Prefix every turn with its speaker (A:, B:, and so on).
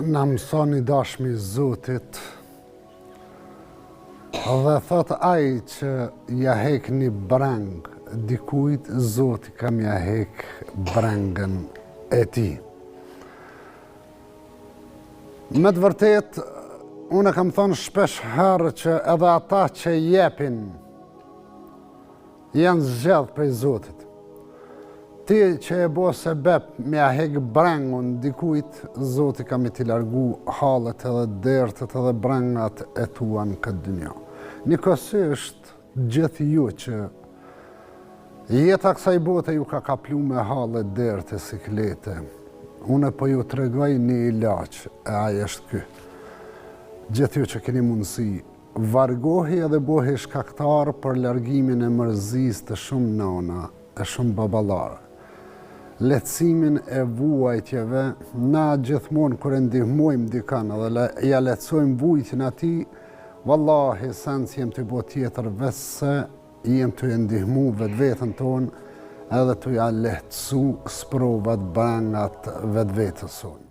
A: na mëson i dashmi Zotit dhe thot ai që ja hek një breng dikujt, Zoti kam ja hek brengën e ti. Me të vërtet, unë kam thonë shpesh herë që edhe ata që jepin janë zgjedh prej Zotit. Ti që e bo sebeb me a hek brengun dikujt, Zoti kam i t'i largu halët edhe dertët edhe brengat e tua në këtë dynja. Njëkohësisht gjithë ju që jeta kësaj bote ju ka kaplu me halët dertë siklete. Unë po ju tregoj një ilaç, e ai është ky. Gjithë ju që keni mundësi, vargohi edhe bohi shkaktar për largimin e mërzis të shumë nona, e shumë babalarë. Lehtësimin e vuajtjeve, na gjithmonë kër e ndihmojmë dikan edhe ja lehtësojmë vujtjen atij, vallahi sens jem të bo tjetër vese jem të ndihmu vetën tonë edhe të ja lehtësu sprovat brangat vetës sonë.